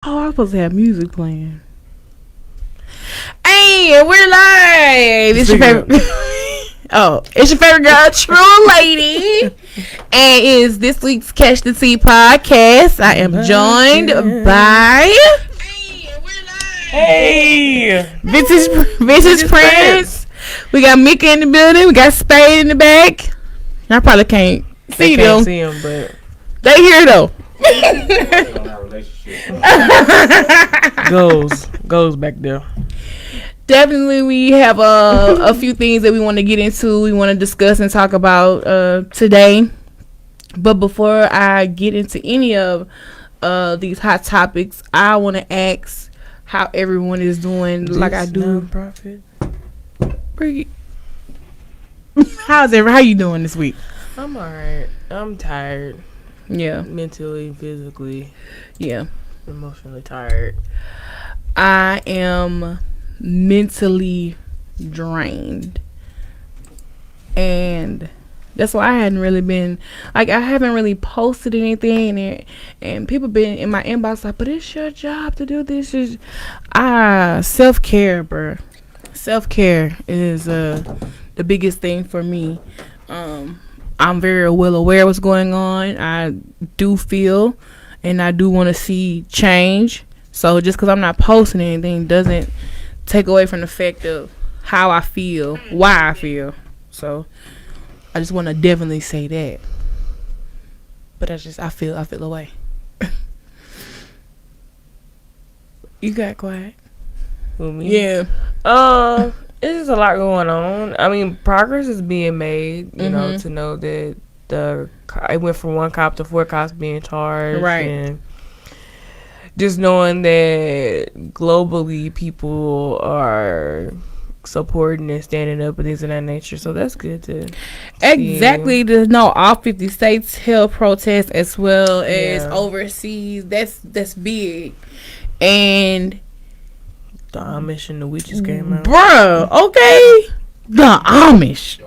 Oh, I was supposed to have music playing. Hey, we're live. It's your favorite. It's your favorite girl, True Lady, and it's this week's Catch the CTTPodcast. I am joined by Vintage Prince. We got Mika in the building. We got Spade in the back. I probably can't see them, but they here though. goes back there. Definitely, we have a few things that we want to get into. We want to discuss and talk about today. But before I get into any of these hot topics, I want to ask how everyone is doing. This like I do. Nonprofit. How you doing this week? I'm alright. I'm tired. Yeah. Mentally, physically. Yeah. Emotionally tired. I am mentally drained, and that's why I hadn't really been I haven't really posted anything, and people been in my inbox like, but it's your job to do this. Is self-care, bro. Self-care is the biggest thing for me. I'm very well aware of what's going on. I do feel and I do want to see change, so just because I'm not posting anything doesn't take away from the fact of how I feel, why I feel. So I just want to definitely say that. But I feel away. You got quiet. With me? Yeah. It's just a lot going on. I mean, progress is being made. You know, to know that it went from 1 cop to 4 cops being charged, right? And just knowing that globally people are supporting and standing up and things of that nature. So that's good to exactly see. To know all 50 states held protests as well as overseas. That's big. And the Amish and the witches came out. Bruh, okay. The Amish.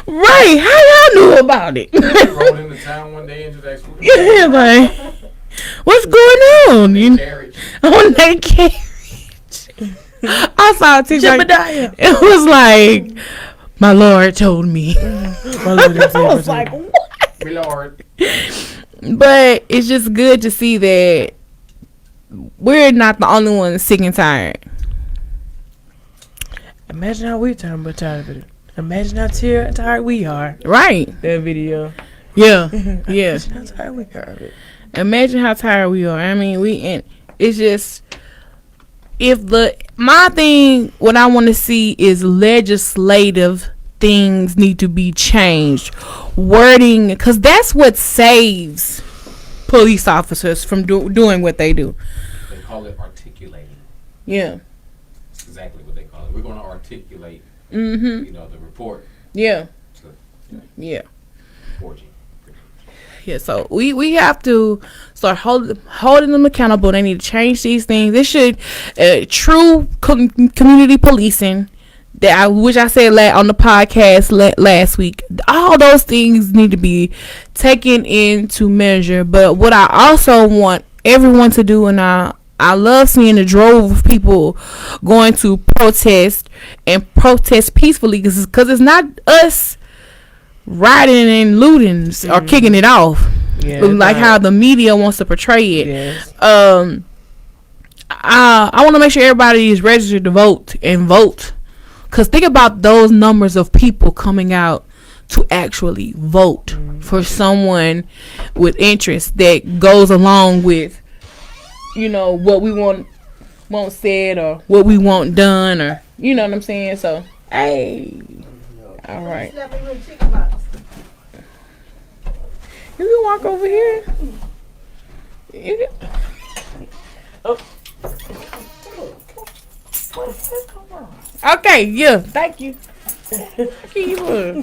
Right, how y'all knew about it? They rolled into town one day into that school. Yeah, like, what's going on? On that carriage. I saw a TikTok. It was like, my Lord told me. I was like, what? My Lord. But it's just good to see that we're not the only ones sick and tired. Imagine how we tired of it. Imagine how tired we are. Right. That video. Yeah. Yeah. Imagine how tired we are of it. Imagine how tired we are. I mean, it's just, my thing, what I want to see is legislative things need to be changed. Wording, because that's what saves police officers from doing what they do. They call it articulating. Yeah. That's exactly what they call it. We're going to articulate, the report. Yeah. So, yeah. 4G. Yeah, so we have to start holding them accountable. They need to change these things. This should true community policing that which I said on the podcast last week. All those things need to be taken into measure. But what I also want everyone to do, and I love seeing the drove of people going to protest and protest peacefully, because it's not us rioting and looting or kicking it off, like how the media wants to portray it. Yes. I want to make sure everybody is registered to vote, because think about those numbers of people coming out to actually vote for someone with interest that goes along with, what we want said or what we want done, or you know what I'm saying. So hey, all right. You can walk over here. Okay, yeah, thank you. Keys, where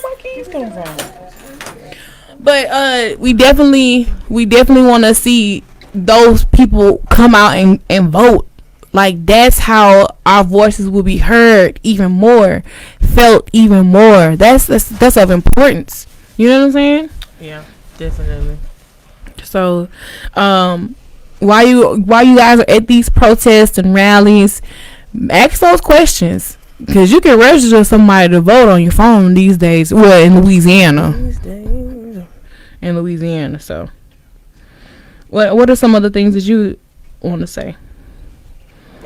my keys come from? But we definitely want to see those people come out and vote. Like, that's how our voices will be heard even more, felt even more. That's of importance. You know what I'm saying? Yeah, definitely. So, while you guys are at these protests and rallies, ask those questions. Because you can register somebody to vote on your phone these days. Well, in Louisiana. So, what are some other things that you want to say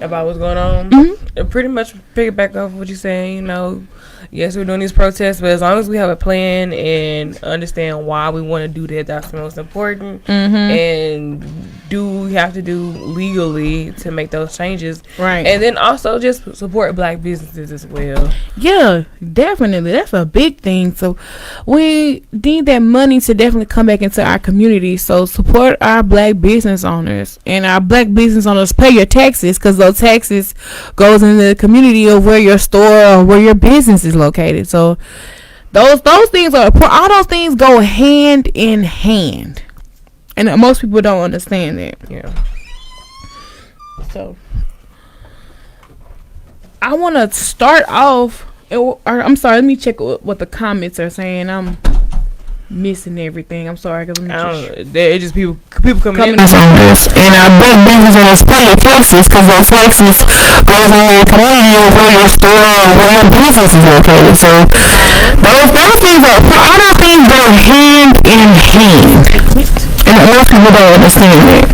about what's going on? Pretty much pick back off what you're saying. You know, yes, we're doing these protests, but as long as we have a plan and understand why we want to do that, that's the most important. And do we have to do legally to make those changes? Right. And then also just support black businesses as well. Yeah, definitely. That's a big thing. So we need that money to definitely come back into our community. So support our black business owners, and our black business owners pay your taxes, because those taxes goes into the community of where your store or where your business is located. So those things are, all those things go hand in hand. And most people don't understand that. Yeah. So I want to start off, or I'm sorry, let me check what the comments are saying. I'm missing everything. I'm sorry, because it's just people coming in on this, and our big business owners pay your taxes, because those taxes goes in your community or where your store or where your business is located. So those things are, all those things go hand in hand, and most people don't understand that.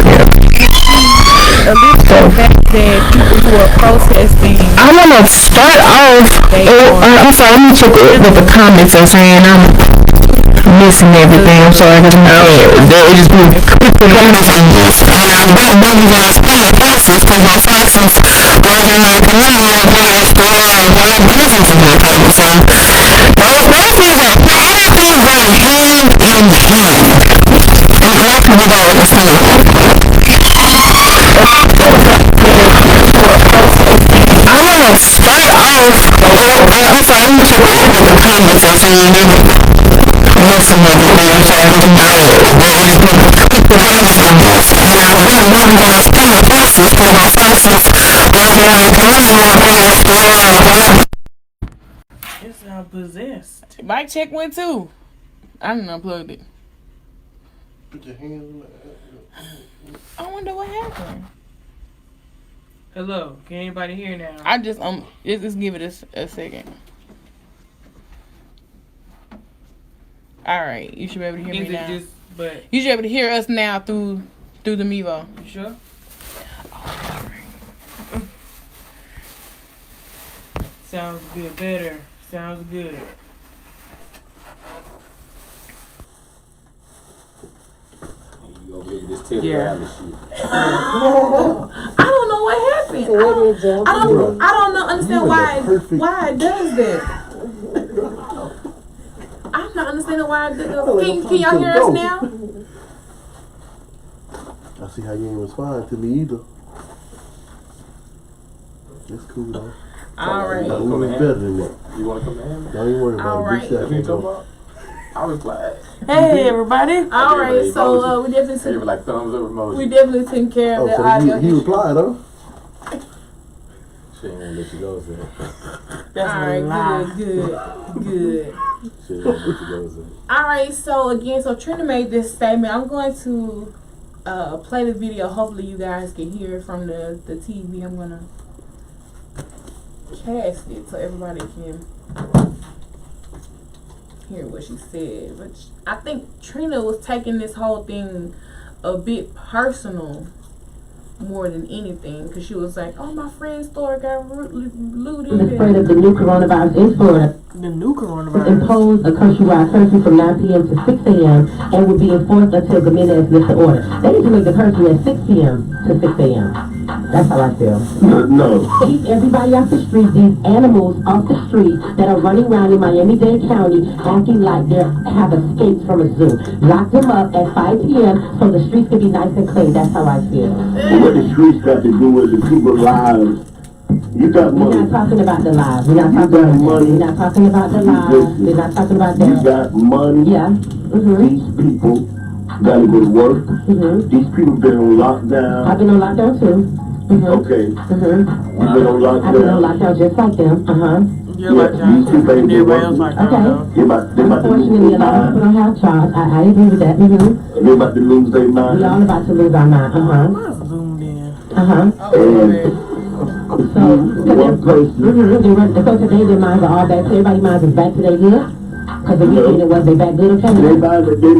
At least the fact that people who are protesting, I want to start off. I'm sorry, let me check what the comments are saying. I'm missing everything. I'm sorry, because they just be comments on this. And our black business owners pay your taxes, because those taxes go in your community or where your store or where your business is located. So those things are, all those things go hand in hand. And most people don't understand. I want to start off. I'm sorry, let me check what the comments are saying. Missing everything. I'm sorry, I'm the comments on this. And our black business owners pay your taxes, because those taxes go in your community or where your store or where. It sounds possessed. Mic check 1 2. I didn't unplug it. Put your hands on that. I wonder what happened. Hello, can anybody hear now? I just just give it a second. All right, you should be able to hear me now. You should be able to hear us now through the Mevo. You sure? Oh, all right. Sounds good. Better. Sounds good. Yeah. I don't know what happened. I don't understand why it does that. I'm not understanding why it does that. Can y'all hear us now? I see how you ain't responding to me either. That's cool though. All right. You want to better than that. You want to come to him? Don't even worry about all it. Right. Good shot. I was glad. Hey everybody! All right, so we definitely took like thumbs up emoji. We definitely taking care of the audio. He replied, huh? She ain't gonna let you go, sir. That's all right, good. She ain't gonna let you go, sir. All right, so again, Trina made this statement. I'm going to play the video. Hopefully, you guys can hear it from the TV. I'm gonna cast it so everybody can hear what she said. But I think Trina was taking this whole thing a bit personal more than anything, because she was like, oh, my friend's store got looted. The spread of the new coronavirus in Florida. The new coronavirus. Imposed a countrywide curfew from 9 p.m. to 6 a.m. and would be enforced until the Menendez lifts the order. They need to make the curfew at 6 p.m. to 6 a.m. That's how I feel. No. Keep everybody off the street, these animals off the street that are running around in Miami-Dade County acting like they have escaped from a zoo. Lock them up at 5 p.m. so the streets can be nice and clean. That's how I feel. What the streets got to do with the people's lives? You got money. We're not talking about the lives. We're not talking about money. We're not talking about the lives. We're not talking about that. You got money. Yeah. These people gotta go to work. These people been on lockdown. I've been on lockdown too. Okay. You've been on lockdown. I've been on lockdown just like them. You're like that. Everybody else like that. Okay. They about to Unfortunately, lose a their lot of people mind. don't have jobs. I agree with that. Mm-hmm. They about to lose their We mind. all about to lose our mind. Mine's zoomed in. So, One person. so today their minds are all back. So everybody's minds is back today good. Because the weekend it was they back good. Okay. They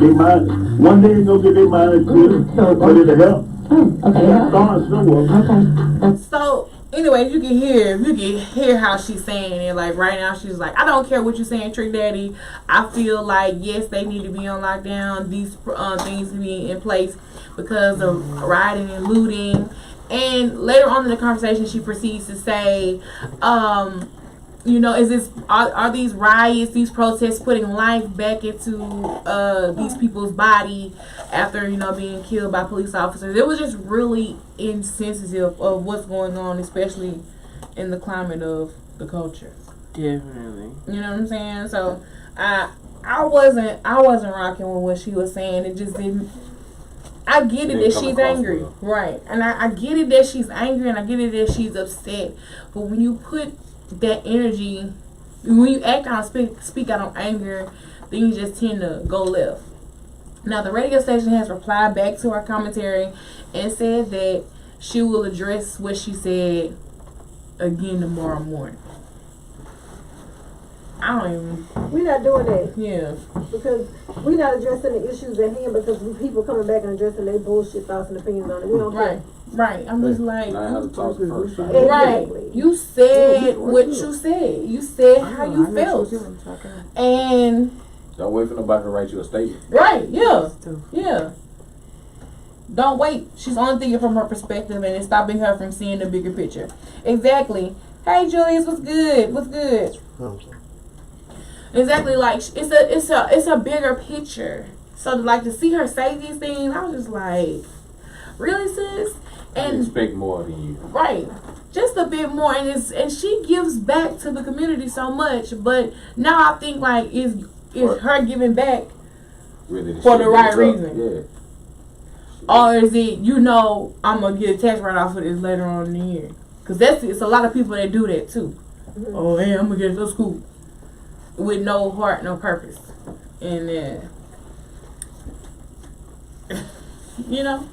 mind. One day they gonna get their mind clear. So, But it'll help. okay. Start somewhere. Okay. So, anyway, you can hear how she's saying it. Like, right now, she's like, I don't care what you're saying, Trick Daddy. I feel like, yes, they need to be on lockdown. These things to be in place because of rioting and looting. And later on in the conversation, she proceeds to say, you know, are these riots, these protests putting life back into these people's body after, you know, being killed by police officers? It was just really insensitive of what's going on, especially in the climate of the culture. Definitely. You know what I'm saying? So I wasn't rocking with what she was saying. It just didn't. I get it that she's angry, right? And I get it that she's angry, and I get it that she's upset. But when you put that energy, when you act out, speak out on anger, then you just tend to go left. Now the radio station has replied back to our commentary and said that she will address what she said again tomorrow morning. I don't even. We're not doing that. Yeah. Because we're not addressing the issues at hand because people coming back and addressing their bullshit thoughts and opinions on it. We don't care. Right. I'm just like. I have to talk first. Right. You said what you said. You said how you felt. And. Don't wait for nobody to write you a statement. Right. Yeah. Yeah. Don't wait. She's only thinking from her perspective, and it's stopping her from seeing the bigger picture. Exactly. Hey, Julius, what's good? What's good? Exactly. Like it's a bigger picture. So like to see her say these things, I was just like, really, sis? And expect more than you. Right. Just a bit more, and she gives back to the community so much. But now I think like is her giving back really for the right reason? Yeah. Or is it, you know, I'm going to get a tax write-off for this later on in the year? Because it's a lot of people that do that, too. Mm-hmm. Oh, hey, I'm going to get to school. With no heart, no purpose. And you know?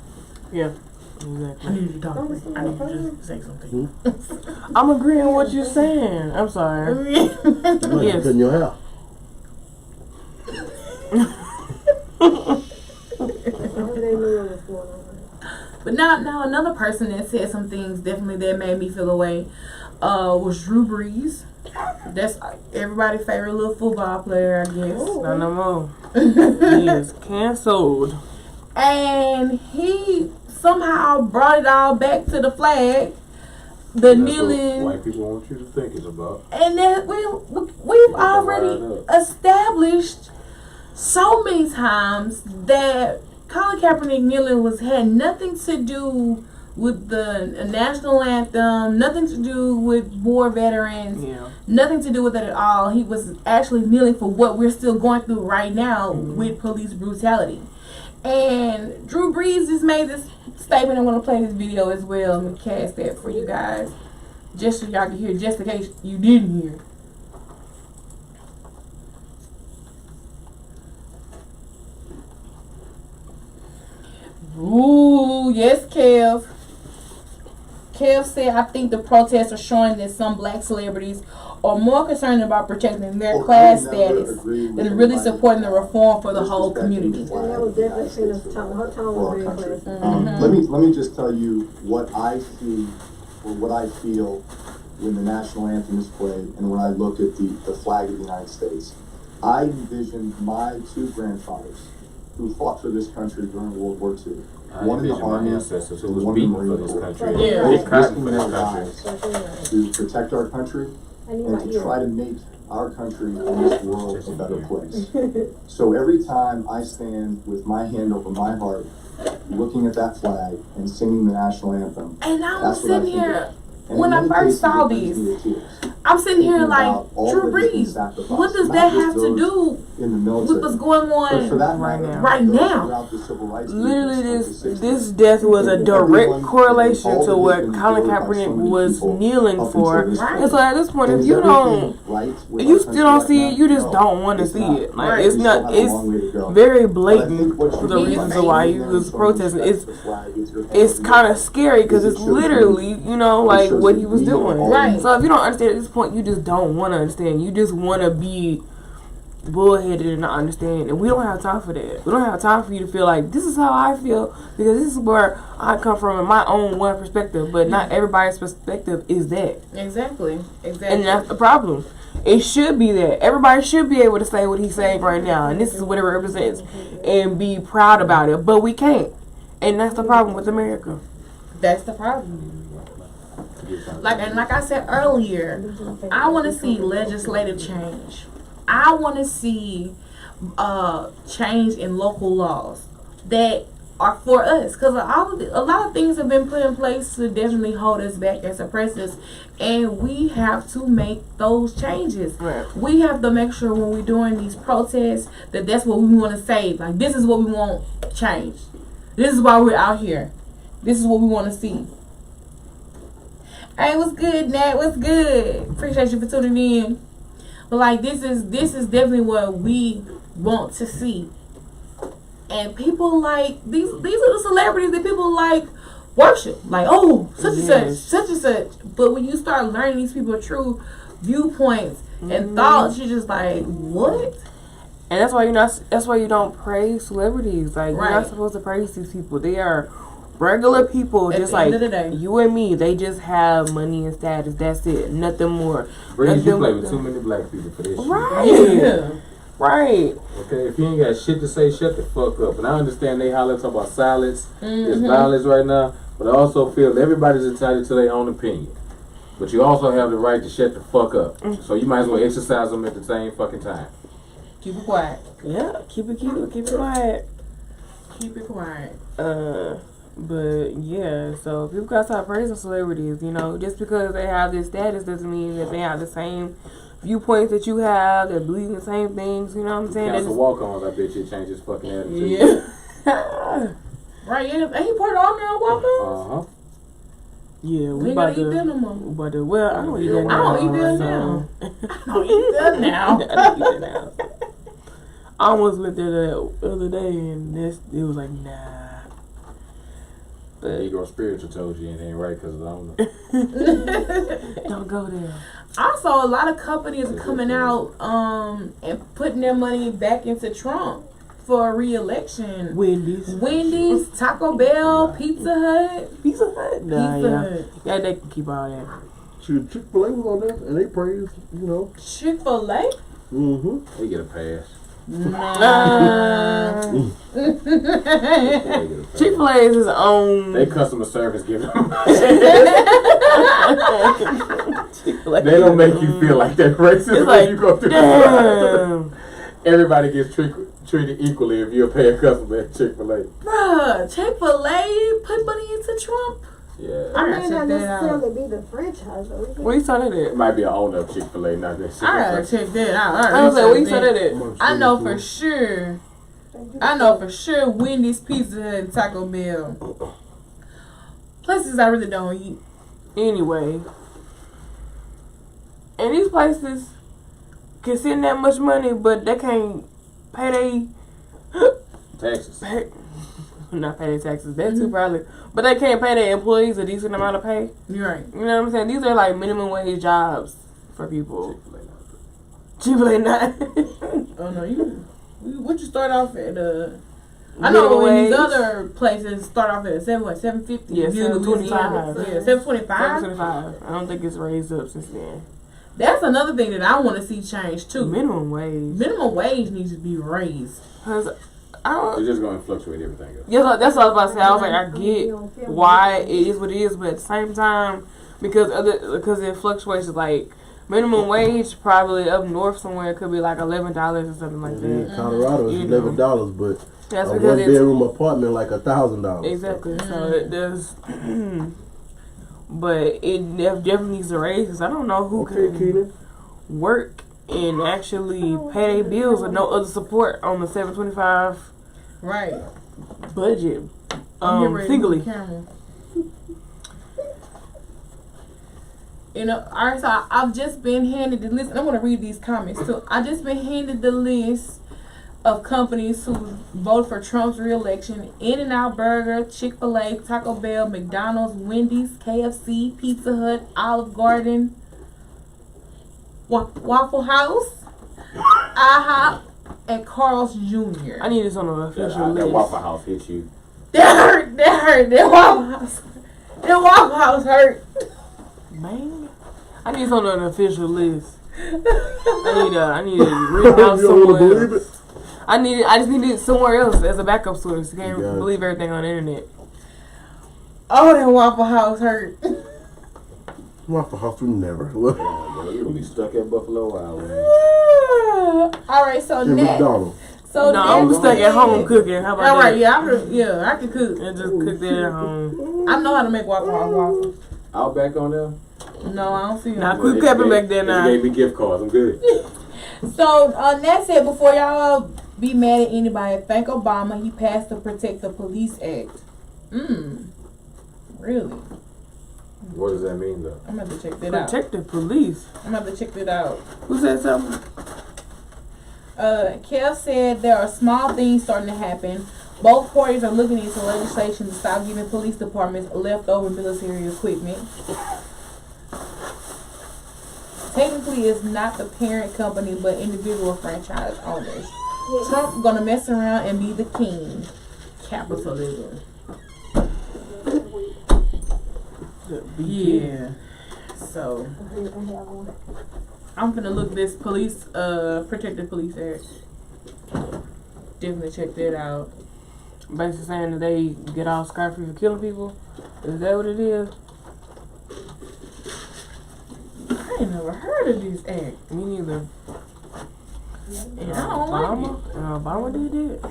Yeah, exactly. I need you to talk to me. I need you to just say something. I'm agreeing with what you're saying. I'm sorry. Yes. In your house. But now another person that said some things definitely that made me feel away was Drew Brees. That's everybody's favorite little football player, I guess. Not no more. He is canceled. And he somehow brought it all back to the flag. The kneeling. White people want you to think it's about. And then we've already established so many times that Colin Kaepernick kneeling had nothing to do with the national anthem, nothing to do with war veterans, nothing to do with it at all. He was actually kneeling for what we're still going through right now with police brutality. And Drew Brees just made this statement. I'm going to play this video as well and cast that for you guys, just so y'all can hear, just in case you didn't hear. Ooh, yes, Kev. Kev said, I think the protests are showing that some black celebrities are more concerned about protecting their class status than really supporting the reform for the whole community. And that was definitely her tone was very classy. Let me just tell you what I see or what I feel when the national anthem is played and when I look at the flag of the United States. I envision my two grandfathers who fought for this country during World War II. One in the Army, ancestors who and was one in the beaten for Marine this Corps. country. Yeah. Both risking For their this country. lives to protect our country and to try to make our country and this world a better place. So every time I stand with my hand over my heart, looking at that flag and singing the national anthem, And I was that's what I sitting think here, of. And when in I many first cases, saw it brings these, me to tears. I'm sitting here thinking like, about all Drew that has been Brees, sacrificed, what does not that just have to those do in the with military, what's going but for on that right matter, now? right those now? throughout the civil rights Literally, movements of the this 60s. death was a direct Everyone- correlation all to that what has been Colin endured by so Kaepernick many was people kneeling up for. until this And point. so at this point, And if is you don't, everything right with you our still don't country see right it, you now? just No, don't want to it's see not. it. Like Right. it's We still not. have a It's long way to go. very But I think blatant what for you the mean reasons by of why standing he there was and showing protesting. respect for the flag is your It's family. kind of scary because It it's shows literally, you know, it like shows what that he was we are doing. all Right. So if you don't understand at this point, you just don't want to understand. You just want to be bullheaded and not understand. And we don't have time for that. We don't have time for you to feel like this is how I feel because this is where I come from in my own one perspective. But not everybody's perspective is that. Exactly. And that's the problem. It should be that. Everybody should be able to say what he's saying right now. And this is what it represents. And be proud about it. But we can't. And that's the problem with America. That's the problem. Like I said earlier, I want to see legislative change. I want to see change in local laws that are for us, because a lot of things have been put in place to definitely hold us back and suppress us, and we have to make those changes. Right. We have to make sure when we're doing these protests that that's what we want to say. Like, this is what we want changed. This is why we're out here. This is what we want to see. Hey, what's good, Nat? What's good? Appreciate you for tuning in. But like, this is definitely what we want to see. And people like these are the celebrities that people like worship. Like, oh, such and such. But when you start learning these people's true viewpoints and thoughts, you're just like, what? And that's why you don't praise celebrities. Like, Right. you're not supposed to praise these people. They are regular people, At just the like end of the day. you and me. They just have money and status. That's it. Nothing more. Breeze, you Nothing play with with them. too many black people for this shit. Right. Yeah. Right. Okay, if you ain't got shit to say, shut the fuck up. And I understand they holler talk about silence. There's violence right now, but I also feel that everybody's entitled to their own opinion. But you also have the right to shut the fuck up. So you might as well exercise them at the same fucking time. Keep it quiet. Yeah. Keep it quiet. Keep it quiet. But yeah, so people gotta stop praising celebrities, you know, just because they have this status doesn't mean that they have the same viewpoints that you have, that believe in the same things, you know what I'm saying? Council walk-ons, I bet you change his fucking attitude. Yeah. Right, yeah. Ain't he part of all girl walk-ons? Uh-huh. Yeah, We about gotta eat to, that no more. we about to, well, I don't eat that I now. don't eat that so- now. I don't eat that now. I don't eat that now. I almost went there the other day and it was like, nah. But Negro spiritual told you it ain't right because I don't know. don't go there. Also, a lot of companies are coming out and putting their money back into Trump for a re-election. Wendy's, Taco Bell, Pizza Hut. Pizza Hut? Nah, Pizza yeah. Hut. Yeah, they can keep all that. Shoot, Chick-fil-A was on there, and they praised, you know. Chick-fil-A? Mm-hmm. They get a pass. Nah. They get a pass. Chick-fil-A is his own. They customer service give them. Chick-fil-A. They don't make you feel like that racist It's when like, you go through the damn. Everybody gets treated equally if you're a paying customer at Chick-fil-A. Bruh, Chick-fil-A put money into Trump? Yeah. I It gotta may check not that out. necessarily be the franchise though. Where you saw that It at? might be an owner of Chick-fil-A, not that I gotta Chick-fil-A. check that out. I was like, where you saw that at? I know for sure. I know for sure Wendy's, Pizza Hut, and Taco Bell. Places I really don't eat. Anyway. And these places can send that much money, but they can't pay Texas. not pay their taxes. That's too probably. But they can't pay their employees a decent amount of pay. You're right. You know what I'm saying? These are like minimum wage jobs for people. Chick-fil-A not. Chick-fil-A not. Oh no, what you start off at? I know Minimum when these wage. other places start off at $7.50. Yeah, $7.25. Yeah, $7.25. $7.25. I don't think it's raised up since then. That's another thing that I want to see change too. Minimum wage. Minimum wage needs to be raised. Cause I don't. It's just going to fluctuate everything else. Yeah, that's what I was about to say. I was like, I get why it is what it is, but at the same time, because it fluctuates, like minimum wage probably up north somewhere could be like $11 or something like that. In Colorado, it's You know. $11, but That's a because it's one-bedroom apartment like $1,000. exactly. So it does. but it definitely needs to raise. Cause I don't know who can work and actually pay their bills with no other support on the 725 budget. Singly. You know, alright, so I've just been handed the list, and I'm going to read these comments too. I've just been handed the list of companies who voted for Trump's re-election: In-N-Out Burger, Chick-fil-A, Taco Bell, McDonald's, Wendy's, KFC, Pizza Hut, Olive Garden, Waffle House, IHOP, and Carl's Jr. I need this on the official list. That Waffle House hit you. That hurt. That Waffle House hurt. Man, I need this on an official list. I need it written out somewhere else. I just need it somewhere else as a backup source. You can't believe everything on the internet. Oh, that Waffle House hurt. Waffle House would never. You're gonna be stuck at Buffalo Wild Wings. All right, so next. McDonald's. So no, I'm stuck at home cooking. How about that? All right, I can cook. And just cook that at home. I know how to make Waffle House waffles. Outback on them? No, I don't see them. Now, quit clapping back there now. They gave me gift cards. I'm good. So, that's it. Before y'all be mad at anybody, thank Obama. He passed the Protect the Police Act. Really? What does that mean, though? I'm going to have to check that out. Protect the police? I'm going to have to check that out. Who said something? Kev said there are small things starting to happen. Both parties are looking into legislation to stop giving police departments leftover military equipment. Technically, it's not the parent company, but individual franchise owners. Trump gonna mess around and be the king. Capitalism. Yeah. So I'm gonna look this police, protected police act. Definitely check that out. Basically saying that they get all scot-free for killing people. Is that what it is? I ain't never heard of this act. Me neither. And I don't like it. Obama did it.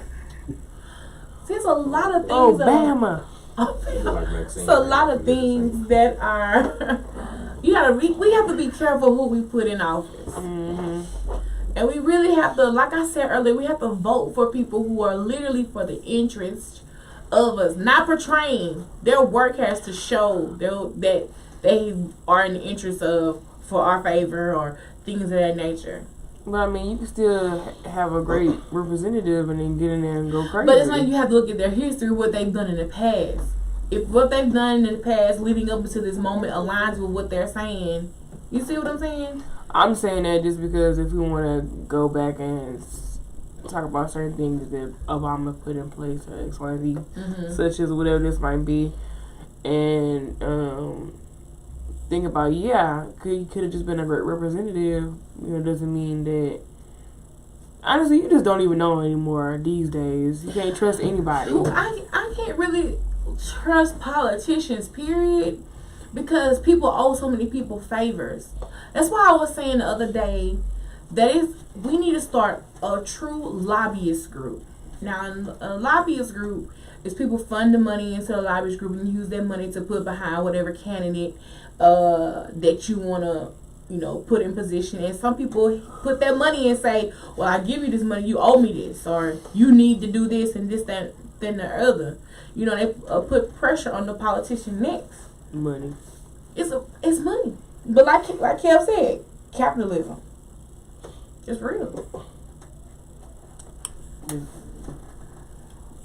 There's a lot of things. Obama. It's a lot of things that are. We have to be careful who we put in office. And we really have to, like I said earlier, we have to vote for people who are literally for the interest of us, not portraying. Their work has to show that they are in the interest of, for our favor or things of that nature. But I mean, you can still have a great representative and then get in there and go crazy. But it's like you have to look at their history, what they've done in the past. If what they've done in the past leading up to this moment aligns with what they're saying, you see what I'm saying? I'm saying that just because if we want to go back and talk about certain things that Obama put in place or XYZ, such as whatever this might be, and think about, he could have just been a great representative. Doesn't mean that. Honestly, you just don't even know anymore these days. You can't trust anybody. I can't really trust politicians, period, because people owe so many people favors. That's why I was saying the other day that we need to start a true lobbyist group. Now, a lobbyist group is people fund the money into a lobbyist group and use that money to put behind whatever candidate that you want to, put in position. And some people put that money and say, well, I give you this money, you owe me this, or you need to do this and this, that, then the other. They put pressure on the politician next. Money. It's money. But like Kev said, capitalism. It's real.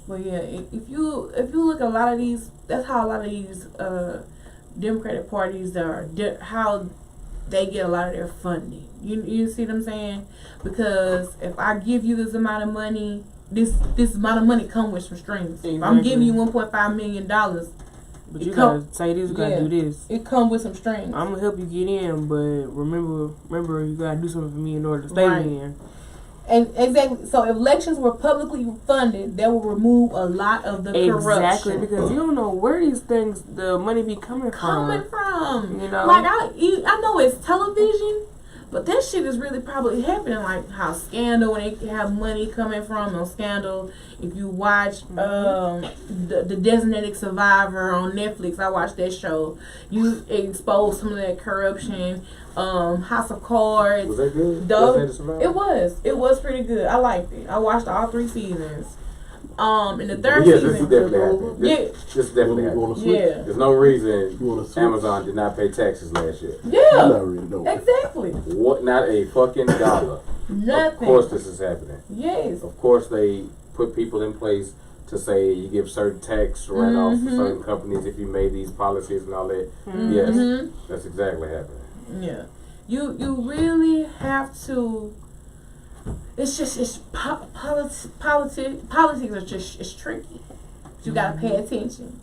But yeah, if you look at a lot of these, that's how a lot of these Democratic parties are, how they get a lot of their funding. You see what I'm saying? Because if I give you this amount of money, this amount of money comes with some strings. Exactly. If I'm giving you $1.5 million, but you gotta say this, you gotta do this. It comes with some strings. I'm gonna help you get in, but remember, you gotta do something for me in order to stay in. And exactly, so if elections were publicly funded, that will remove a lot of the corruption. Exactly, because you don't know where these things, the money be coming from. Like I know it's television, But that shit is really probably happening, like how Scandal, when they have money coming from on Scandal. If you watch the Designated Survivor on Netflix, I watched that show. You expose some of that corruption. House of Cards. Was that good? It was pretty good. I liked it. I watched all 3 seasons. In the third This season, definitely happened. This definitely happened. yeah, There's no reason Amazon did not pay taxes last year. yeah, exactly. What? Not a fucking dollar. Nothing. Of course, this is happening. Yes. Of course, they put people in place to say you give certain tax write-offs to certain companies if you made these policies and all that. Yes, that's exactly happening. Yeah, you really have to. It's just politics are just it's tricky. You gotta pay attention,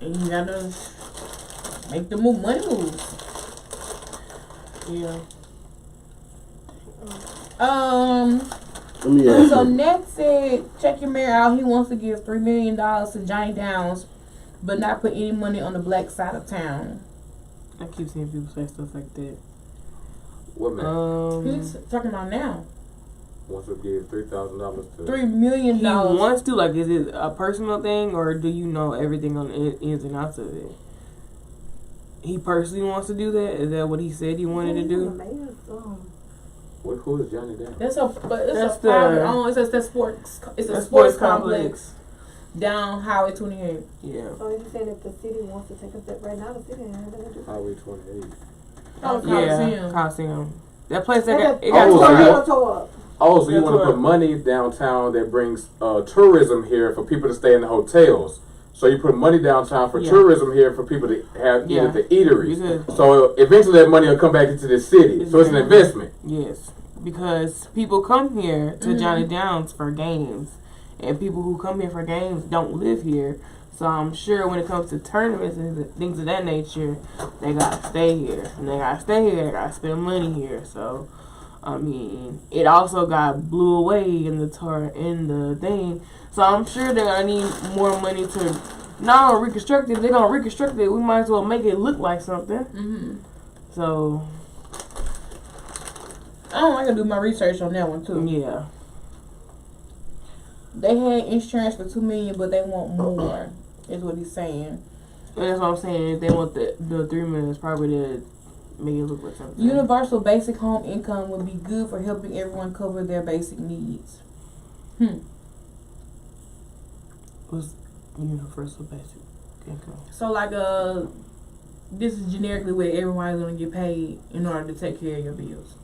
and you gotta make the money move. Yeah. Let me ask So you. Ned said, check your mayor out. He wants to give $3 million to Johnny Downs, but not put any money on the black side of town. I keep seeing people say stuff like that. What man? He's talking about now. Wants to give $3,000 to $3 million. He wants to, like, is it a personal thing, or do you know everything on the ins and outs of it? He personally wants to do that? Is that what he said he wanted to do? Who is Johnny Down? That's a private it's a sports complex down Highway 28. Yeah. So you're saying if the city wants to take a step right now, the city ain't gonna do it. Highway 28. Yeah, Coliseum. That place that got tore up. Oh, so you want to put money downtown that brings tourism here for people to stay in the hotels. So you put money downtown for tourism here for people to have eat at the eateries. So eventually that money will come back into the city. So it's an investment. Yes, because people come here to Johnny Downs for games, and people who come here for games don't live here. So I'm sure when it comes to tournaments and things of that nature, they gotta stay here, and they gotta stay here. They gotta spend money here. So, I mean, it also got blew away in the thing. So I'm sure they're gonna need more money to not only reconstruct it. They're gonna reconstruct it. We might as well make it look like something. So I can do my research on that one too. Yeah. They had insurance for $2 million, but they want more. Is what he's saying. And that's what I'm saying. If they want the $3 million, it's probably to make it look like something. Universal basic home income would be good for helping everyone cover their basic needs. What's universal basic income? So like this is generically where everyone's gonna get paid in order to take care of your bills.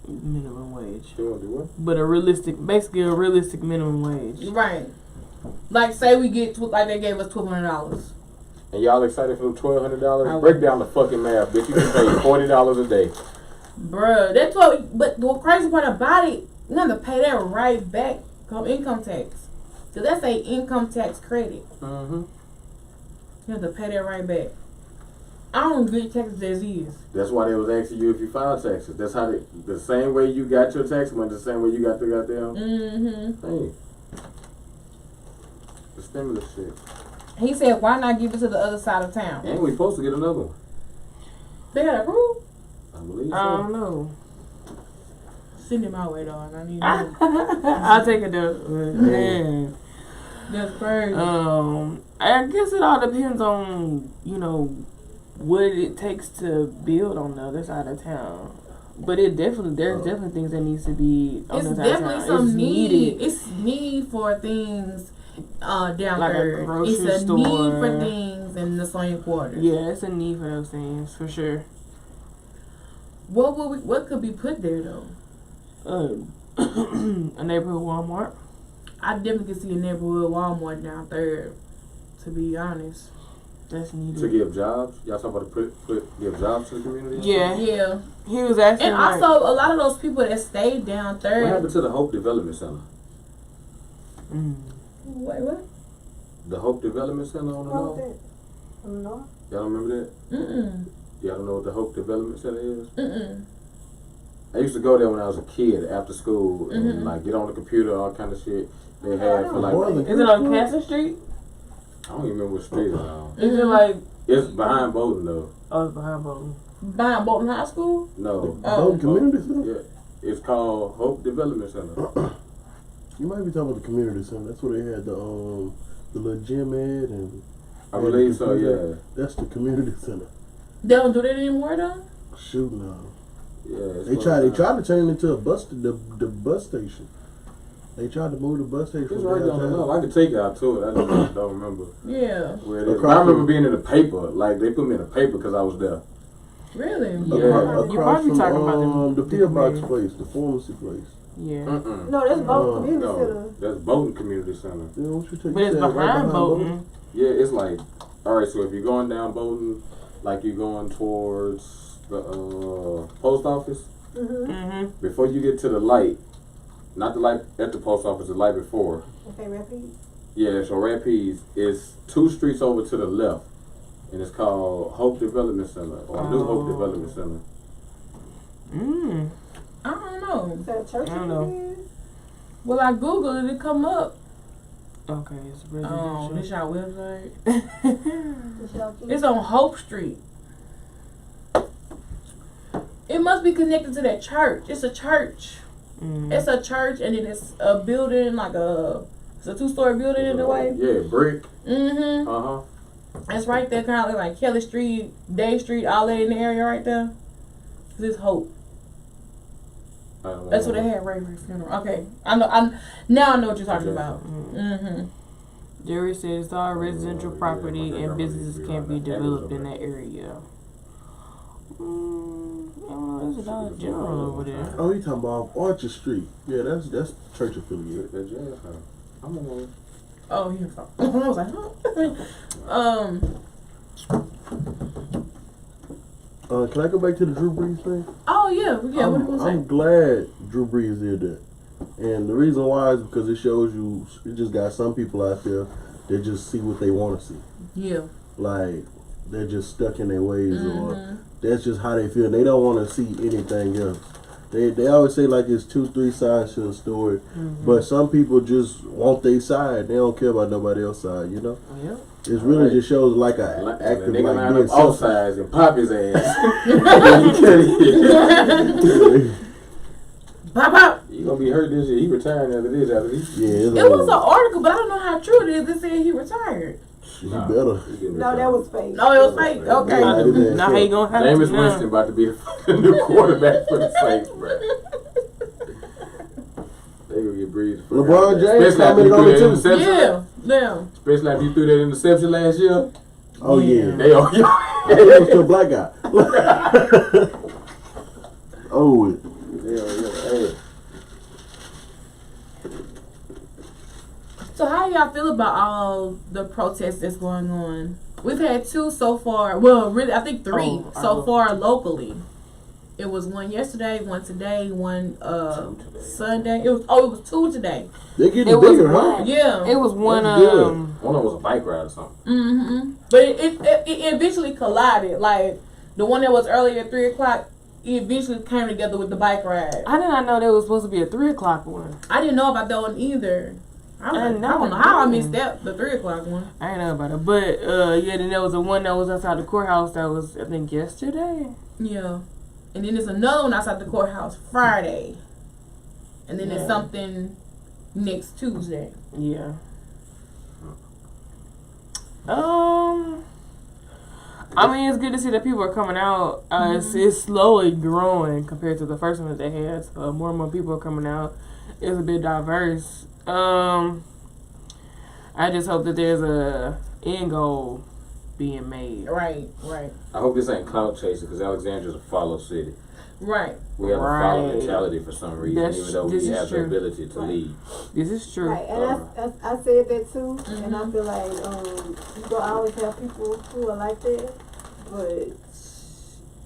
Minimum wage. You want to do what? But basically a realistic minimum wage. Right. Like say we get like they gave us $1,200. And y'all excited for the $1,200? Break down the fucking math, bitch. You can pay $40 a day. Bruh, that's what. But the crazy part about it, you have to pay that right back from income tax. So that's a income tax credit. You have to pay that right back. I don't get taxes as is. That's why they was asking you if you filed taxes. That's how the same way you got your tax money, the same way you got the goddamn thing. The stimulus shit. He said, why not give it to the other side of town? And we supposed to get another one. They got approved? I believe so. I don't know. Send it my way, dog. I need I'll take it though. Man. That's crazy. I guess it all depends on, what it takes to build on the other side of town. But there's definitely things that needs to be on the other side of town. It's definitely some need. It's need for things down like there. A grocery it's a store. need for things in the Sonia quarters. Yeah, it's a need for those things for sure. What could be put there though? A neighborhood Walmart. I definitely could see a neighborhood Walmart down there. To be honest, that's needed. To give jobs. Y'all talking about give jobs to the community? Yeah. He was asking, and also a lot of those people that stayed down there. What happened to the Hope Development Center? Wait, what? The Hope Development Center on the north? On the north? Y'all remember that? Y'all don't know what the Hope Development Center is? I used to go there when I was a kid after school and like get on the computer, all kind of shit they had for like. Is it on Cancer Street? I don't even remember what street it's on. Is it like? It's behind Bowden though. Oh, it's behind Bowden. Behind Bolton High School? No. Bolton Community Center? Yeah. It's called Hope Development Center. You might be talking about the community center. That's where they had the little gym at and. I believe so. Yeah. That's the community center. They don't do that anymore though. Shoot no. Yeah. They tried to turn it into a bus. The bus station. They tried to move the bus station. It's right down the low. I could take you out to it. I just don't remember. Yeah. Where it is. But I remember being in the paper. Like they put me in the paper because I was there. Really? Yeah. You probably from, talking about the P.O. Box place, the pharmacy place. Yeah. No, that's Bolton Community Center. That's Bolton Community Center. Yeah, what you take? But it's behind Bolton. Yeah, it's like, all right. So if you're going down Bolton, like you're going towards the post office, before you get to the light, not the light at the post office, the light before. Okay, Rapids. Yeah, so Rapids is 2 streets over to the left, and it's called Hope Development Center or New Hope Development Center. I don't know. Is that a church? I don't know. Well, I googled it. It come up. Okay, it's residential. This y'all website. It's on Hope Street. It must be connected to that church. It's a church. It's a church, and then it's a building, it's a 2-story building in a way. Yeah, brick. It's right there, kind of like Kelly Street, Day Street, all that in the area right there. This Hope. That's what they had right for funeral. Okay, now I know what you're talking about. Jerry says all residential property and businesses can be developed in that area. There's a Dollar General over there. Oh, you talking about Orchard Street? Yeah, that's church affiliated. That's jazz house. I'm on. Oh, here. I was like, huh? Can I go back to the Drew Brees thing? Oh yeah. What are you gonna say? I'm glad Drew Brees did that, and the reason why is because it shows you it just got some people out there that just see what they want to see. Yeah. Like they're just stuck in their ways, or that's just how they feel. They don't want to see anything else. They always say like it's 2-3 sides to a story, but some people just want their side. They don't care about nobody else's side, you know. Yeah. It really just shows like an active like being both sides and pop his ass. Pop. You gonna be hurt this year. He retired after this. Yeah. It was an article, but I don't know how true it is. They said he retired. You better. No, that was fake. No, it was fake. Okay. Now how you gonna have Jameis Winston about to be the new quarterback for the Saints, bro. They gonna get breathed. LeBron James commented on it too. Yeah. Especially after you threw that interception last year. Oh yeah. They all was to a black guy. Oh. Yeah. So how do y'all feel about all the protests that's going on? We've had 2 so far. Well, really, I think 3 so far locally. It was one yesterday, one today, one Sunday. It was 2 today. They're getting bigger, huh? Yeah. It was one. One of them was a bike ride or something. But it eventually collided. Like the one that was earlier at 3:00. It eventually came together with the bike ride. I did not know there was supposed to be a 3:00 one. I didn't know about that one either. I don't know how I missed that, the 3:00 one. I didn't know about it. But, then there was a one that was outside the courthouse that was, I think, yesterday. Yeah. And then there's another one outside the courthouse Friday. And then there's something next Tuesday. Yeah. I mean, it's good to see that people are coming out. It's slowly growing compared to the first one that they had. So more and more people are coming out. It's a bit diverse. I just hope that there's a end goal being made. Right. I hope this ain't clout chasing because Alexandria's a follow city. Right. We have a follow mentality for some reason, even though we have the ability to lead. This is true. Right, and I said that too, and I feel like you gonna always have people who are like that, but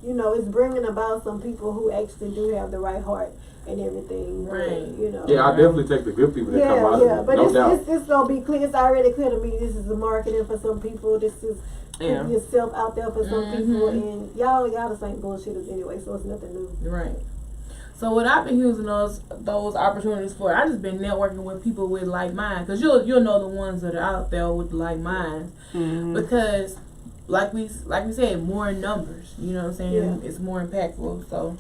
it's bringing about some people who actually do have the right heart and everything. Right. Yeah, I definitely take the good people that come out of it. But no doubt. It's gonna be clear. It's already clear to me. This is the marketing for some people. This is putting yourself out there for some people, and y'all the same bullshitters anyway. So it's nothing new. Right. So what I've been using those opportunities for, I just been networking with people with like minds, because you'll know the ones that are out there with like minds, because like we said, more numbers. You know what I'm saying? Yeah. It's more impactful. So,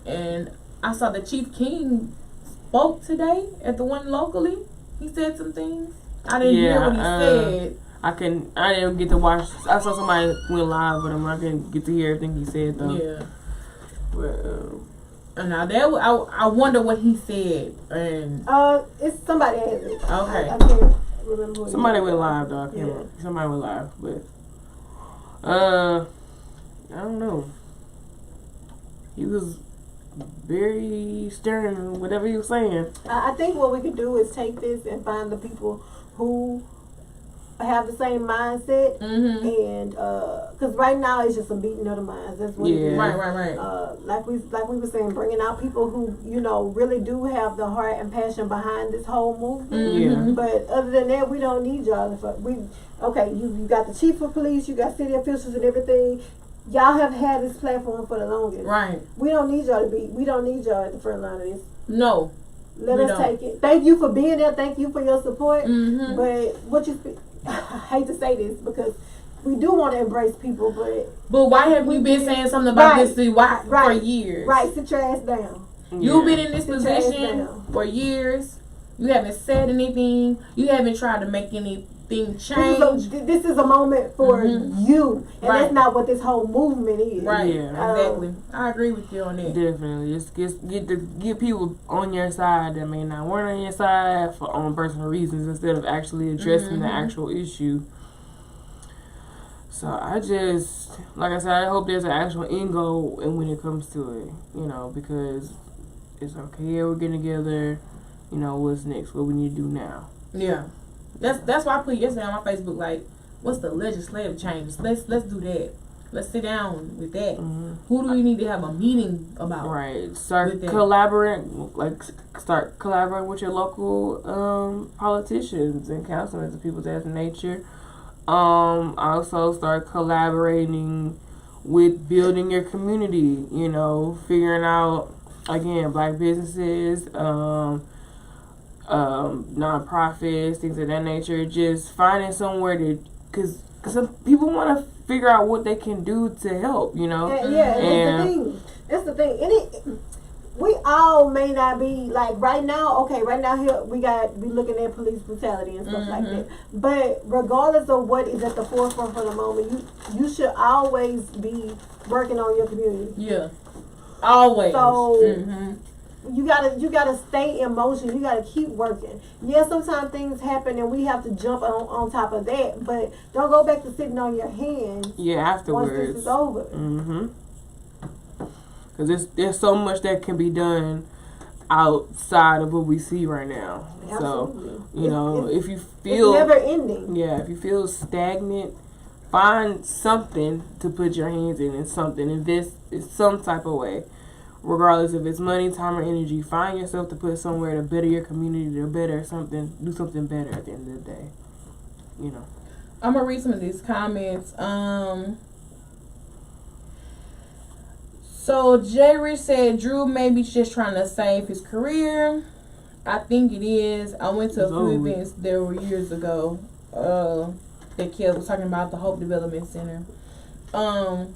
and I saw that Chief King spoke today at the one locally. He said some things. I didn't hear what he said. I didn't get to watch. I saw somebody went live with him. I didn't get to hear everything he said though. Yeah. But, and now I wonder what he said. And it's somebody has it. Okay. I can't remember who somebody it went was. live though. I can't remember. Somebody went live, but I don't know. He was very stern in whatever he was saying. I think what we could do is take this and find the people who have the same mindset, and because right now it's just a beating of the minds. That's what it is. Right. Like we were saying, bringing out people who really do have the heart and passion behind this whole movement. Yeah. But other than that, we don't need y'all. You got the chief of police, you got city officials and everything. Y'all have had this platform for the longest. Right. We don't need y'all at the front line of this. No. Let us take it. Thank you for being there. Thank you for your support. But I hate to say this because we do want to embrace people, but why have we been saying something about this for years? Right, sit your ass down. You've been in this position for years. You haven't said anything. You haven't tried to make anything change. This is a moment for you, and that's not what this whole movement is. Right, exactly. I agree with you on that. Definitely, just get people on your side that may not want on your side for own personal reasons instead of actually addressing the actual issue. So I just, like I said, I hope there's an actual end goal and when it comes to it, because it's okay. Yeah, we're getting together. What's next? What we need to do now? Yeah. That's why I put yesterday on my Facebook, like, what's the legislative changes? Let's do that. Let's sit down with that. Who do we need to have a meeting about? Right. Start collaborating with your local politicians and councilmen and people of that nature. Also start collaborating with building your community. Figuring out again black businesses. Non-profits, things of that nature, just finding somewhere because some people want to figure out what they can do to help, That's the thing. We all may not be like right now here we looking at police brutality and stuff like that. But regardless of what is at the forefront for the moment, you should always be working on your community. Yeah. Always. So you gotta stay in motion. You gotta keep working. Yeah, sometimes things happen and we have to jump on top of that. But don't go back to sitting on your hands. Yeah, afterwards. Once this is over. Because there's so much that can be done outside of what we see right now. Absolutely. So if you feel it's never ending. Yeah, if you feel stagnant, find something to put your hands in and something. Invest in some type of way. Regardless if it's money, time, or energy, find yourself to put somewhere to better your community, to do something better at the end of the day. I'm gonna read some of these comments. So Jay Rich said Drew maybe just trying to save his career. I think it is. I went to a few events there were years ago. That Kev was talking about the Hope Development Center. Kev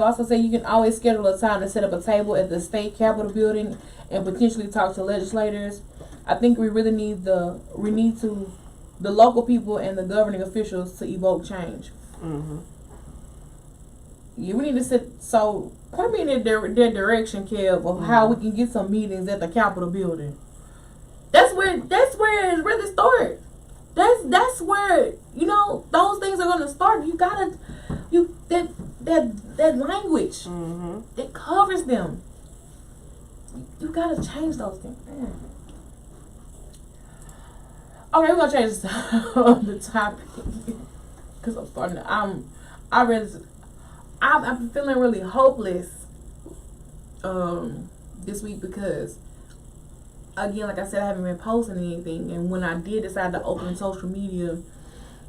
also said you can always schedule a time to set up a table at the state capitol building and potentially talk to legislators. I think we really need the local people and the governing officials to evoke change. Yeah, we need to sit. So point me in their direction, Kev, of how we can get some meetings at the capitol building. That's where it really starts. That's where those things are gonna start. You gotta that language that covers them. You gotta change those things. Okay, we're gonna change the topic because I'm starting to. I'm feeling really hopeless this week because again, like I said, I haven't been posting anything, and when I did decide to open social media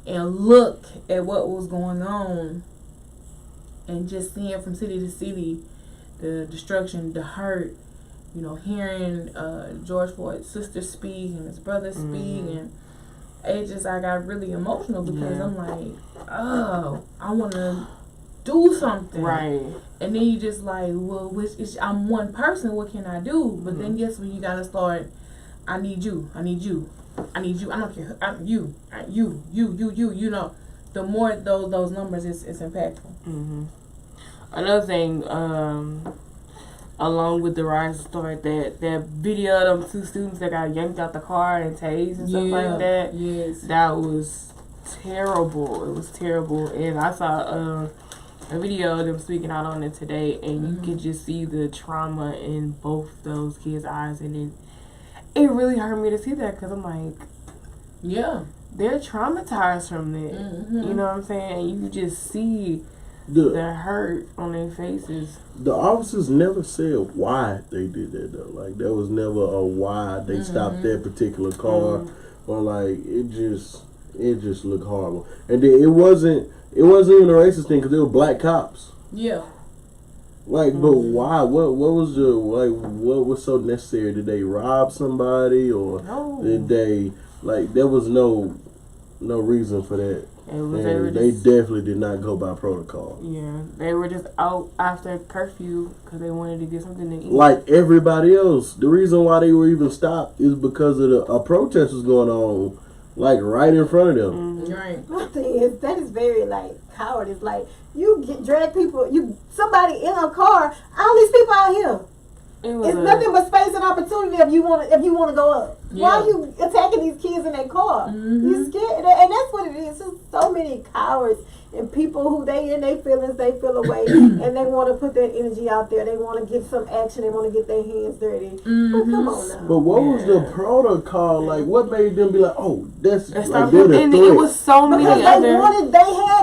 and look at what was going on and just seeing from city to city the destruction, the hurt, hearing George Floyd's sister speak and his brother speak, and I got really emotional because I'm like, oh, I want to do something. Right. And then you just like, well, I'm one person. What can I do? But then guess what? You gotta start. I need you. I need you. I need you. I don't care. You. You know, the more those numbers, it's impactful. Mm-hmm. Another thing, along with the rise story, that video of them 2 students that got yanked out the car and tased and stuff like that. Yes. That was terrible. It was terrible. And I saw a video of them speaking out on it today, and you could just see the trauma in both those kids' eyes, and it really hurt me to see that, because I'm like, yeah, they're traumatized from that. You know what I'm saying? You just see the hurt on their faces. The officers never said why they did that though. Like there was never a why they stopped that particular car, or like it just looked horrible. And then it wasn't even a racist thing, because they were black cops. Yeah. Like, but why? What was the what was so necessary? Did they rob somebody, or did they there was no reason for that? They definitely did not go by protocol. Yeah, they were just out after curfew because they wanted to get something to eat. Like everybody else. The reason why they were even stopped is because of a protest was going on, like right in front of them. Right. My thing is that is very cowardice. Like you drag people, somebody in a car. All these people out here. It's nothing but space and opportunity if you want to go up. Yeah. Why are you attacking these kids in their car? You scared, and that's what it is. There's so many cowards and people who they in their feelings, they feel away, and they want to put their energy out there. They want to get some action. They want to get their hands dirty. But come on now. But what was the protocol? Like, what made them be like, oh, that's like not they're the and threat? it was so many Because other.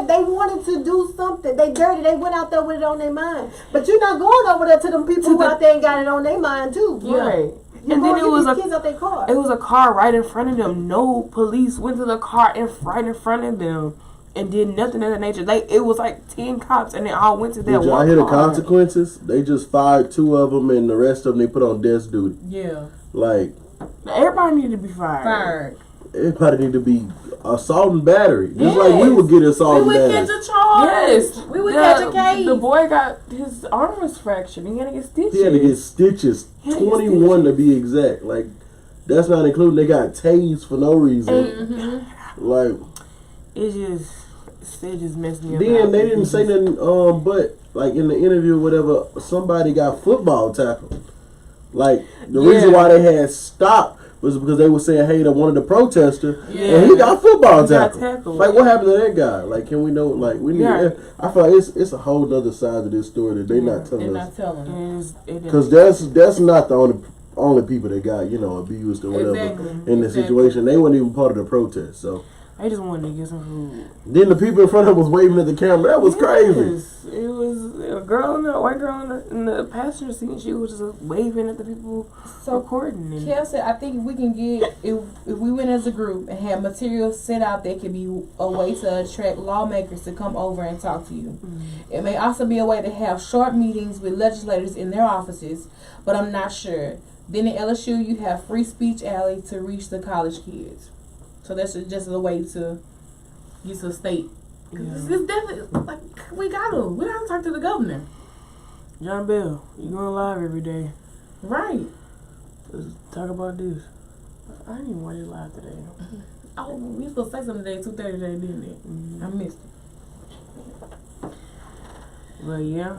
they wanted to do something. They dirty. They went out there with it on their mind. But you're not going over there to them people who out there and got it on their mind too. Right. And then it was kids out their car. It was a car right in front of them. No police went to the car right in front of them and did nothing of that nature. It was like 10 cops, and they all went to that one car. Did y'all hear the consequences? They just fired 2 of them, and the rest of them they put on desk duty. Yeah. Like everybody needed to be fired. Everybody need to be assault and battery. Just like we would get assault and battery. We would catch a charge. Yes. We would catch a case. The boy got his arm was fractured. He had to get stitches. He had to get stitches. 21 to be exact. Like, that's not including they got tased for no reason. Like, it just messed me up. Then they didn't say nothing, but like in the interview or whatever, somebody got football tackled. Like, the reason why they had stopped was because they were saying, hey, to one of the protesters, and he got football tackled. Like, what happened to that guy? Like, can we know? Like, we need. I feel like it's a whole other side of this story that they not telling us. They're not telling us. Because that's not the only people that got abused or whatever in the situation. They weren't even part of the protest. So I just wanted to get some food. Then the people in front of them was waving at the camera. That was crazy. It was a white girl in the passenger seat. She was just waving at the people recording. Kel said, I think we can get, if we went as a group and had material set out, there could be a way to attract lawmakers to come over and talk to you. It may also be a way to have short meetings with legislators in their offices, but I'm not sure. Then in LSU, you have free speech alley to reach the college kids. So that's just a way to get to the state. It's definitely, we gotta talk to the governor. John Bell, you going live every day. Right. Let's talk about this. I didn't even watch it live today. Oh, we were supposed to say something today, 2:30 today, didn't it? I missed it. But yeah,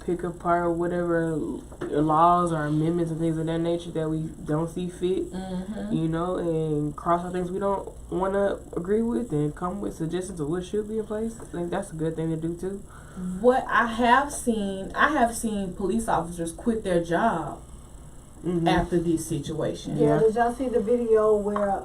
pick apart whatever laws or amendments and things of that nature that we don't see fit, and cross out things we don't want to agree with and come with suggestions of what should be in place. I think that's a good thing to do too. What I have seen police officers quit their job after this situation. Yeah, did y'all see the video where,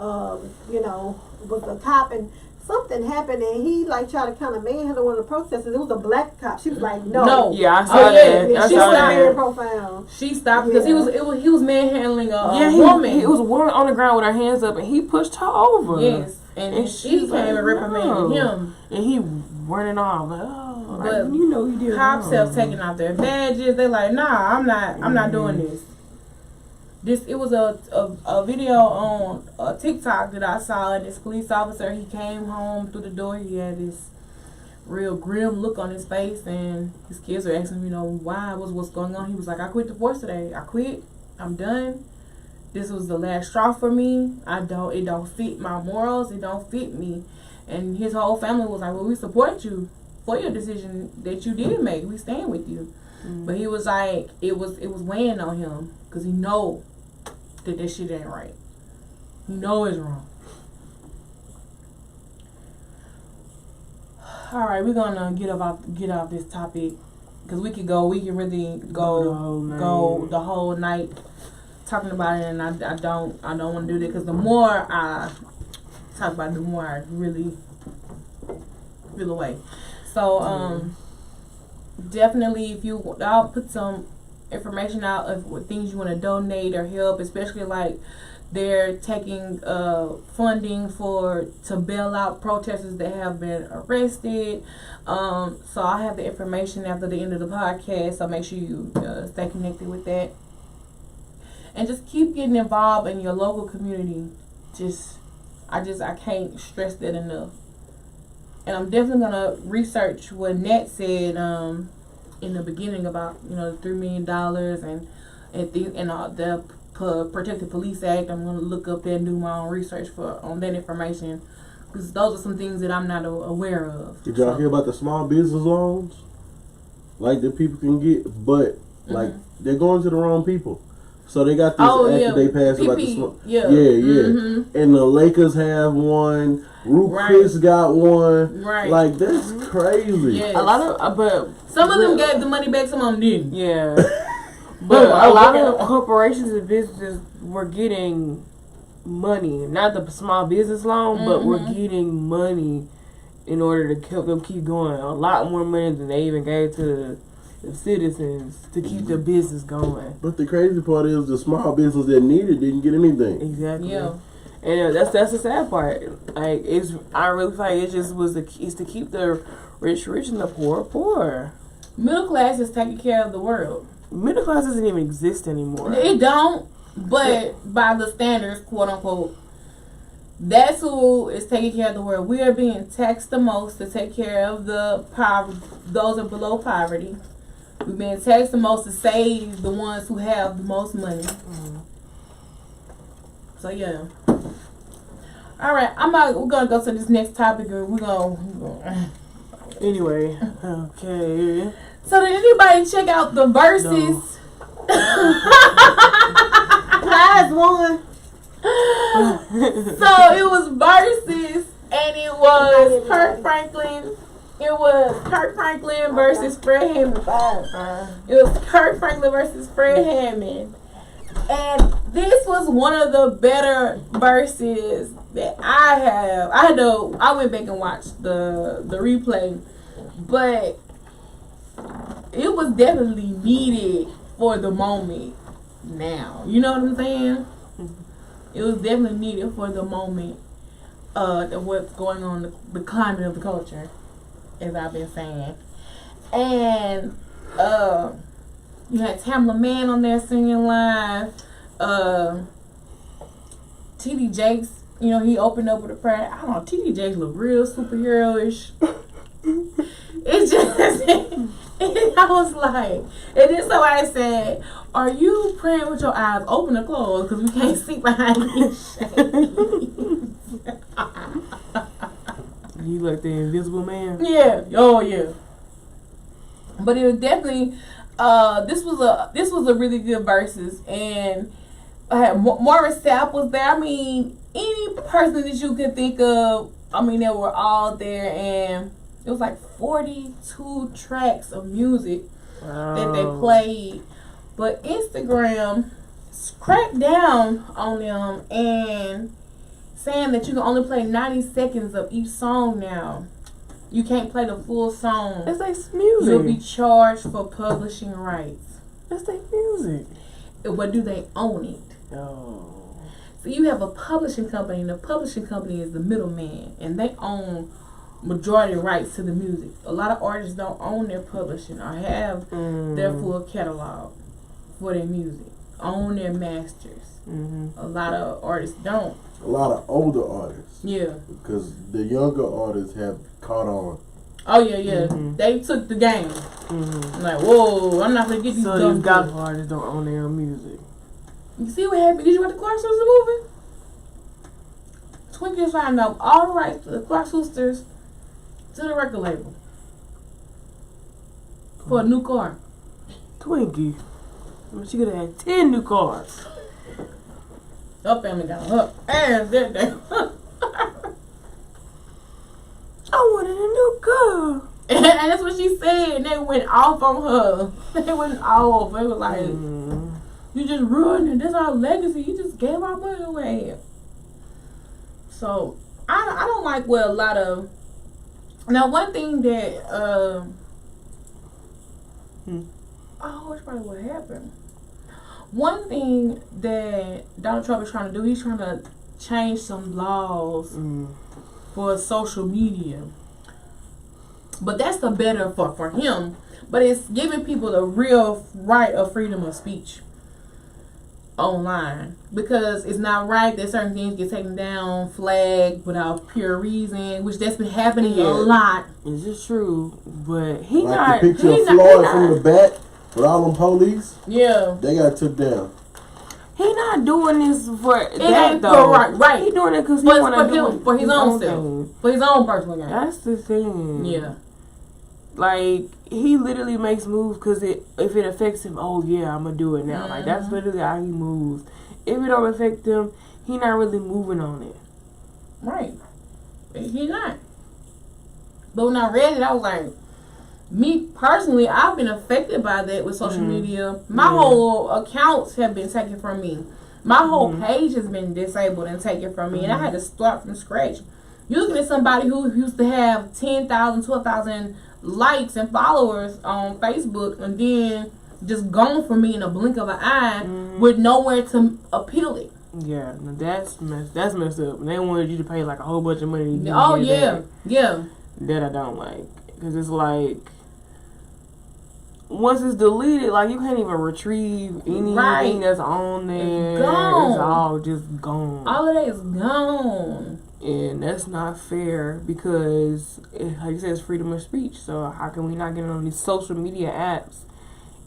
was a cop and something happened and he tried to kind of manhandle one of the protesters. It was a black cop. She was like, no. Yeah, I saw that. She was very profound. She stopped because he was manhandling a woman. It was a woman on the ground with her hands up and he pushed her over. Yes, and she came and reprimanded him. And he running off. But he did. Cops have taken out their badges. They're like, nah, I'm not doing this. it was a video on TikTok that I saw, and this police officer, he came home through the door. He had this real grim look on his face, and his kids are asking, why, what's going on. He was like, I quit the force today. I quit. I'm done. This was the last straw for me. It don't fit my morals. It don't fit me. And his whole family was like, well, we support you for your decision that you did make. We stand with you. But he was like, it was weighing on him because he know that this shit ain't right. He know it's wrong. All right, we're gonna get off this topic because we can really go the whole night talking about it, and I don't want to do that because the more I talk about it, the more I really feel away. So definitely, I'll put some information out of what things you want to donate or help, especially like they're taking funding to bail out protesters that have been arrested. So I'll have the information after the end of the podcast, so make sure you stay connected with that. And just keep getting involved in your local community. I can't stress that enough. And I'm definitely gonna research what Nat said in the beginning about the $3 million and all the Protective Police Act. I'm gonna look up that and do my own research on that information because those are some things that I'm not aware of. Did y'all hear about the small business loans? Like that people can get, but like they're going to the wrong people. So they got this act that they passed about the small. Yeah. Mm-hmm. And the Lakers have one. Chris got one. Right. Like that's crazy. Yes. A lot of, but some of them gave the money back, some of them didn't. Yeah. But a lot of corporations and businesses were getting money, not the small business loan, but we're getting money in order to help them keep going. A lot more money than they even gave to the citizens to keep the business going. But the crazy part is the small business that needed didn't get anything. Exactly. Yeah. And that's the sad part. Like I really feel like it just is to keep the rich and the poor. Middle class is taking care of the world. Middle class doesn't even exist anymore. It don't, but by the standards, quote unquote, that's who is taking care of the world. We are being taxed the most to take care of the those are below poverty. We're being taxed the most to save the ones who have the most money. So yeah. All right, we're gonna go to this next topic, and we're gonna. Anyway, okay. So did anybody check out the Versus? No. Last one. So it was Versus, and it was Kirk Franklin. It was Kirk Franklin versus Fred Hammond. It was Kirk Franklin versus Fred Hammond. And this was one of the better verses that I have. I went back and watched the replay, but it was definitely needed for the moment now. You know what I'm saying? It was definitely needed for the moment of what's going on, the climate of the culture, as I've been saying. And you had Tamla Mann on there singing live. T.D. Jakes, he opened up with a prayer. I don't know, T.D. Jakes look real superhero-ish. It's just, I was like, and then somebody said, are you praying with your eyes open or closed? Because we can't see behind these shades. You like the Invisible Man? Yeah. Oh, yeah. But it was definitely, this was a really good verses, and Morris Sapp was there. I mean, any person that you could think of, they were all there, and it was like 42 tracks of music that they played. But Instagram cracked down on them and saying that you can only play 90 seconds of each song now. You can't play the full song. It's like music. You'll be charged for publishing rights. It's like music. But do they own it? Oh. So you have a publishing company, and the publishing company is the middleman, and they own majority rights to the music. A lot of artists don't own their publishing or have their full catalog for their music. own their masters. A lot of artists don't. A lot of older artists. Yeah. Because the younger artists have caught on. Oh yeah. They took the game. Like, whoa, I'm not gonna get these So dumb these gospel artists don't own their own music. You see what happened? Did you watch the Clark Sisters movie? Twinkie signed up all the rights to the Clark Sisters to the record label for a new car. Twinkie. Well, she could have had 10 new cars. Her family got her ass that day. I wanted a new car. And that's what she said. And they went off on her. They went off. They was like, you just ruined it. That's our legacy. You just gave our money away. So, I don't like what a lot of... Now, one thing that... Oh, it's probably what happened. One thing that Donald Trump is trying to do, he's trying to change some laws for social media. But that's the better for him. But it's giving people the real right of freedom of speech online. Because it's not right that certain things get taken down, flagged without pure reason, which that's been happening a lot. Is this true? But he like not... the picture of Floyd from the back with all them police. Yeah. They got took down. He not doing this for It that ain't though. for right. He doing it because he want to do it for his own self. thing. For his own personal gain. That's the thing. Yeah. Like, he literally makes moves because if it affects him, oh yeah, I'm going to do it now. Like, that's literally how he moves. If it don't affect him, he not really moving on it. Right. He not. But when I read it, I was like, me personally, I've been affected by that with social media. My whole accounts have been taken from me. My whole page has been disabled and taken from me. And I had to start from scratch. You're looking at somebody who used to have 10,000, 12,000 likes and followers on Facebook and then just gone from me in a blink of an eye with nowhere to appeal it. Yeah, that's messed up. They wanted you to pay like a whole bunch of money. Oh, yeah. Yeah. That I don't like. Because it's like, once it's deleted, like, you can't even retrieve anything that's on there. It's gone. It's all just gone. All of that is gone. And that's not fair because, like you said, it's freedom of speech. So how can we not get on these social media apps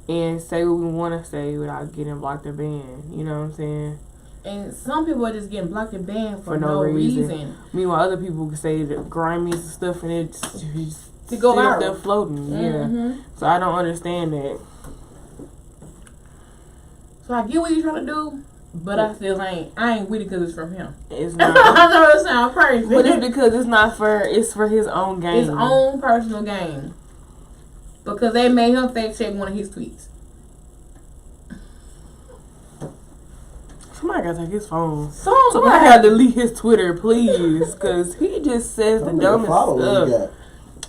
and say what we want to say without getting blocked or banned? You know what I'm saying? And some people are just getting blocked and banned for no reason. Meanwhile, other people can say the grimy stuff and it's to go viral. They're floating. Yeah. So I don't understand that. So I get what you're trying to do. But I still ain't with it because it's from him. It's not. I know it sounds crazy. But it's because it's for his own gain. His own personal gain. Because they made him fact check one of his tweets. Somebody gotta take his phone. Somebody gotta delete his Twitter, please. Because he just says the dumbest stuff.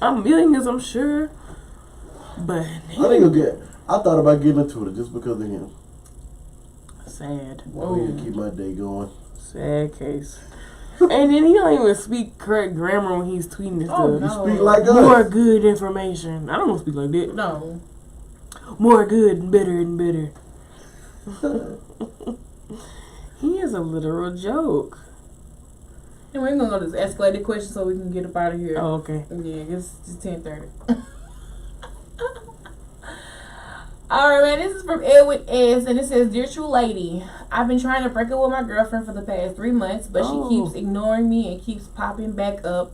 I'm millionaires, I'm sure. But I thought about getting a Twitter just because of him. Sad. Well, to keep my day going. Sad case. And then he don't even speak correct grammar when he's tweeting this stuff. No. You speak like us. More good information. I don't want to speak like that. No. More good and better and better. He is a literal joke. And we're going to go to this escalated question so we can get up out of here. Oh, okay. Yeah, it's 10:30. Alright, man, this is from Edward S. And it says, Dear True Lady, I've been trying to break up with my girlfriend for the past 3 months, but she keeps ignoring me and keeps popping back up.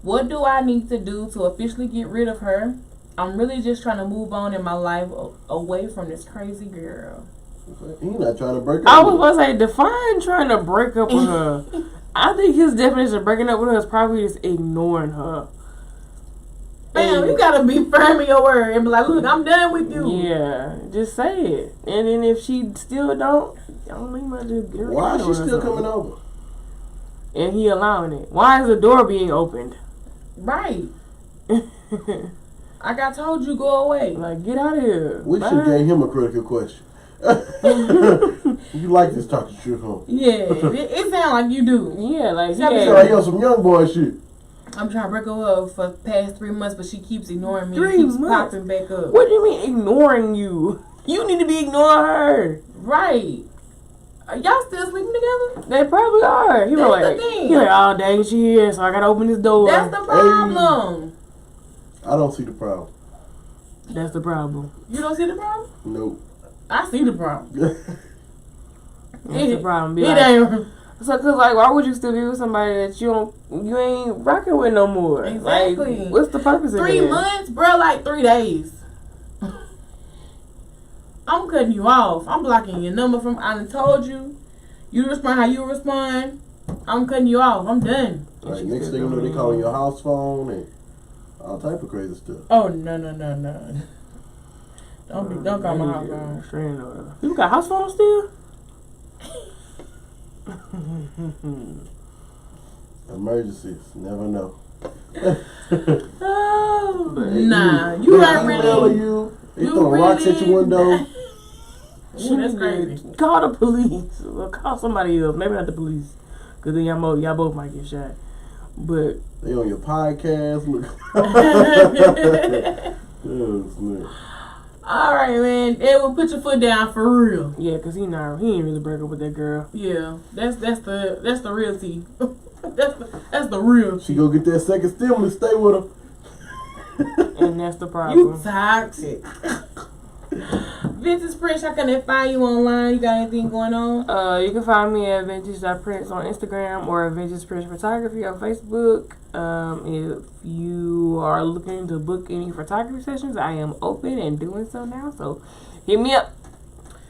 What do I need to do to officially get rid of her? I'm really just trying to move on in my life away from this crazy girl. He's not trying to break up. I was about to say, define trying to break up with her. I think his definition of breaking up with her is probably just ignoring her. Bam, you gotta be firm in your word and be like, look, I'm done with you. Yeah, just say it. And then if she still don't leave my just get her. Why is she still coming over? And he allowing it. Why is the door being opened? Right. I got told you go away. Like, get out of here. We should give him a critical question. You like this talking shit, huh? Yeah, it sounds like you do. Yeah, like he on some young boy shit. I'm trying to break her up for the past 3 months, but she keeps ignoring me. 3 keeps months? popping back up. What do you mean ignoring you? You need to be ignoring her. Right. Are y'all still sleeping together? They probably are. He was That's like, the thing. he like, oh dang, she here, so I gotta open this door. That's the problem. I don't see the problem. That's the problem. You don't see the problem? Nope. I see the problem. That's the problem. Be It like, ain't. so, cause like, why would you still be with somebody that you ain't rocking with no more? Exactly. Like, what's the purpose of 3 that? months, bro, like 3 days. I'm cutting you off. I'm blocking your number from. I done told you. You respond how you respond. I'm cutting you off. I'm done. Like, next thing you know, they calling your house phone and all type of crazy stuff. Oh no. Don't call my house phone. You got house phone still? Emergencies, never know. Oh, Hey, nah. you, You they got emailing really. you. They you throwing rocks at your window. Ooh, that's crazy. Call the police or call somebody else. Maybe not the police, cause then y'all both might get shot. But They on your podcast. Look. Oh, snap. All right, man. Edwin, put your foot down for real. yeah, cause he ain't really break up with that girl. Yeah, that's the real tea. that's the real She tea. go get that second stimulus. Stay with her. And that's the You problem. toxic. Vintage Prince, how can they find you online? You got anything going on? You can find me at vintage.prince on Instagram or Vintage Prince Photography on Facebook. If you are looking to book any photography sessions, I am open and doing so now. So hit me up.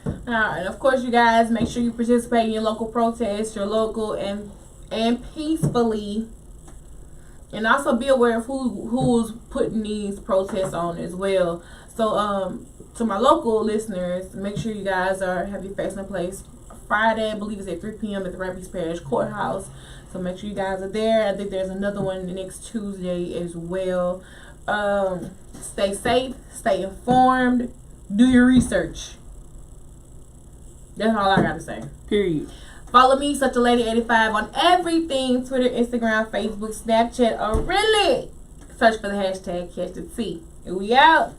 And of course, you guys make sure you participate in your local protests, your local and peacefully. And also be aware of who's putting these protests on as well. So to my local listeners, make sure you guys have your face in place. Friday, I believe it's at 3 p.m. at the Rapids Parish Courthouse. So make sure you guys are there. I think there's another one next Tuesday as well. Stay safe, stay informed, do your research. That's all I gotta say. Period. Follow me, Such a Lady 85 on everything: Twitter, Instagram, Facebook, Snapchat, or really search for the hashtag Catch the Tea. And we out.